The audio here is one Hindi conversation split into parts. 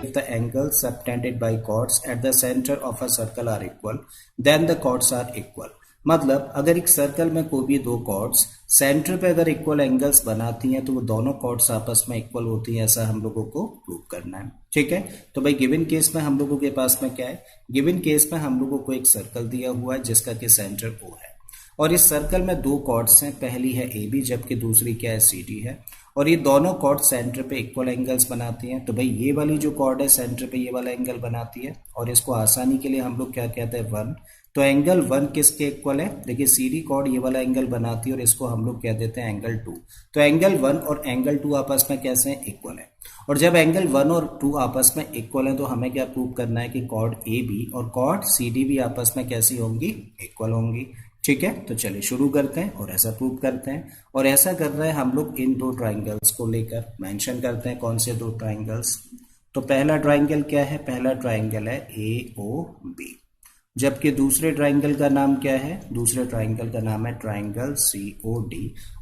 If the angles subtended by chords at the center of a circle are equal, then the chords are equal. मतलब अगर एक सर्कल में कोई भी दो कॉर्ड्स सेंटर पे अगर इक्वल एंगल्स बनाती हैं तो वो दोनों कॉर्ड्स आपस में इक्वल होती हैं, ऐसा हम लोगों को प्रूव करना है। ठीक है, तो भाई गिवन केस में हम लोगों के पास में क्या है, गिवन केस में हम लोगों को एक सर्कल दिया हुआ है जिसका कि सेंटर O है और इस सर्कल में दो कॉर्ड्स हैं, पहली है AB जबकि दूसरी क्या है CD है और ये दोनों कॉर्ड सेंटर पे इक्वल एंगल्स बनाती हैं। तो भाई ये वाली जो कॉर्ड है सेंटर पे ये वाला एंगल बनाती है और इसको आसानी के लिए हम लोग क्या कहते हैं 1। तो एंगल 1 किसके इक्वल है, देखिए CD कॉर्ड ये वाला एंगल बनाती है और इसको हम लोग कह देते हैं एंगल 2। तो एंगल 1 और एंगल 2 आपस में कैसे हैं, इक्वल है। और जब एंगल 1 और 2 आपस में इक्वल है तो हमें क्या प्रूव करना है कि कॉर्ड AB और कॉर्ड CD भी आपस में कैसी होंगी, इक्वल होंगी। ठीक है, तो चलिए शुरू करते हैं और ऐसा प्रूव करते हैं। और ऐसा कर रहे हैं हम लोग इन दो ट्राइंगल्स को लेकर, मेंशन करते हैं कौन से दो ट्राइंगल्स। तो पहला ट्राइंगल क्या है, पहला ट्राइंगल है AOB, जबकि दूसरे ट्राइंगल का नाम क्या है, दूसरे ट्राइंगल का नाम है ट्राइंगल COD।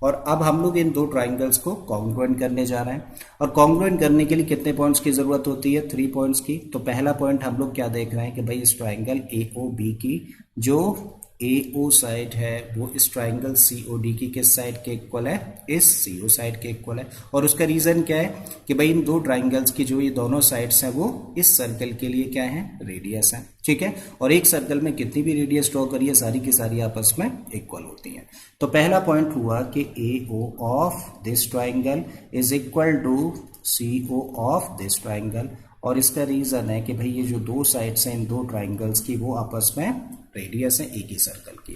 और अब हम लोग इन दो ट्राइंगल्स को कॉन्ग्रुएंट करने जा रहे हैं और कॉन्ग्रुएंट करने के लिए कितने पॉइंट्स की जरूरत होती है, 3 पॉइंट्स की। तो पहला पॉइंट हम लोग क्या देख रहे हैं कि भाई इस ट्राइंगल AOB की जो AO साइड है वो इस ट्राइंगल COD की किस साइड के इक्वल है, इस CO साइड के इक्वल है। और उसका रीजन क्या है कि भाई इन दो ट्राइंगल्स की जो ये दोनों साइड्स हैं वो इस सर्कल के लिए क्या है, रेडियस है। ठीक है, और एक सर्कल में कितनी भी रेडियस ड्रॉ करिए सारी की सारी आपस में इक्वल होती हैं। तो पहला पॉइंट हुआ कि AO of this triangle is equal to CO of this triangle. और इसका रीजन है कि भाई ये जो दो साइड्स हैं इन दो ट्राइंगल्स की वो आपस में रेडियस है एक ही सर्कल की।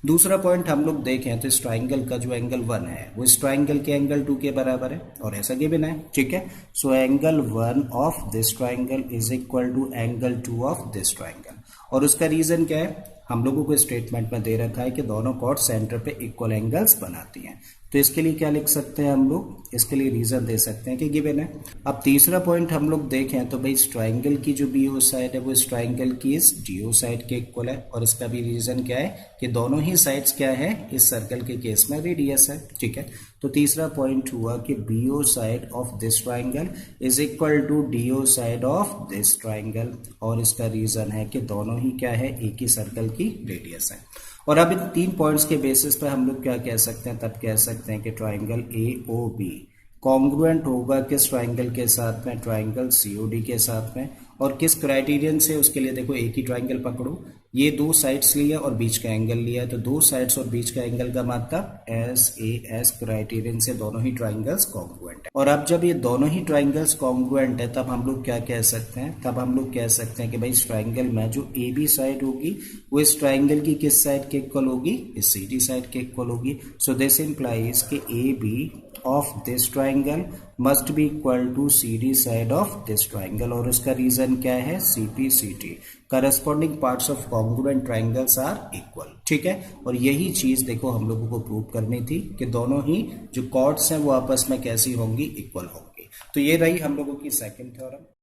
दूसरा पॉइंट हम लोग देखें तो इस ट्राइंगल का जो एंगल 1 है वो इस ट्राइंगल के एंगल 2 के बराबर है और ऐसा गिवन है। ठीक है, so angle 1 of this triangle is equal to angle 2 of this triangle. और उसका रीजन क्या है, हम लोगों को स्टेटमेंट में दे रखा है कि दोनों कॉर्ड सेंटर पे इक्वल एंगल्स बनाती हैं। तो इसके लिए क्या लिख सकते हैं हम लोग, इसके लिए रीजन दे सकते हैं कि गिवन है। अब तीसरा पॉइंट हम लोग देखें तो भाई इस ट्राइंगल की जो BO साइड है वो इस ट्राइंगल की इस DO साइड के इक्वल है और इसका भी रीजन क्या है कि दोनों ही साइड्स क्या है, इस सर्कल के केस में रेडियस है। ठीक है, तो तीसरा पॉइंट हुआ कि BO side of this triangle is equal to DO side of this triangle और इसका रीजन है कि दोनों ही क्या है, एक ही सर्कल की रेडियस है। और अब इन 3 पॉइंट्स के बेसिस पर हम लोग क्या कह सकते हैं, तब कह सकते हैं कि ट्राइंगल AOB कॉन्ग्रुएंट होगा किस ट्राइंगल के साथ में, ट्राइंगल COD के साथ में। और किस क्राइटेरियन से, उसके लिए देखो एक ही ट्राइंगल पकड़ो, ये दो साइड्स लिया और बीच का एंगल लिया है तो दो साइड्स और बीच का एंगल का मतलब SAS क्राइटेरियन से दोनों ही ट्राइंगल्स कॉन्ग्रुएंट है। और अब जब ये दोनों ही ट्राइंगल्स कॉन्ग्रुएंट है तब हम लोग क्या कह सकते हैं, तब हम लोग कह सकते हैं कि भाई इस ट्राइंगल में जो AB साइड होगी वो इस ट्राइंगल की किस साइड के इक्वल होगी, इस CD साइड के इक्वल होगी। सो दिस इंप्लाइज कि AB of this triangle must be equal to CD side of this triangle। और उसका रीजन क्या है, CP/CD corresponding parts of congruent triangles are equal। ठीक है, और यही चीज देखो हम लोगों को प्रूव करनी थी कि दोनों ही जो कॉर्ड्स हैं वो आपस में कैसी होंगी, इक्वल होंगी। तो ये रही हम लोगों की सेकंड थ्योरम।